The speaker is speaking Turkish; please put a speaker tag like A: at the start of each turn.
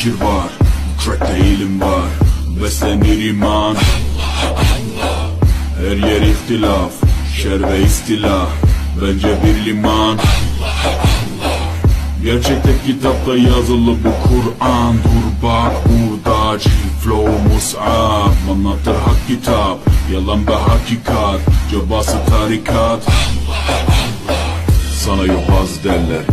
A: fikir var, bu trackte ilim var. Beslenir iman, her yer ihtilaf, şer ve istila. Bence bir liman. Gerçekte kitapta yazılı bu Kur'an. Dur bak burada flow mus'ab. Anlatır hak kitap, yalan ve hakikat. Cebası tarikat. Sana yobaz derler,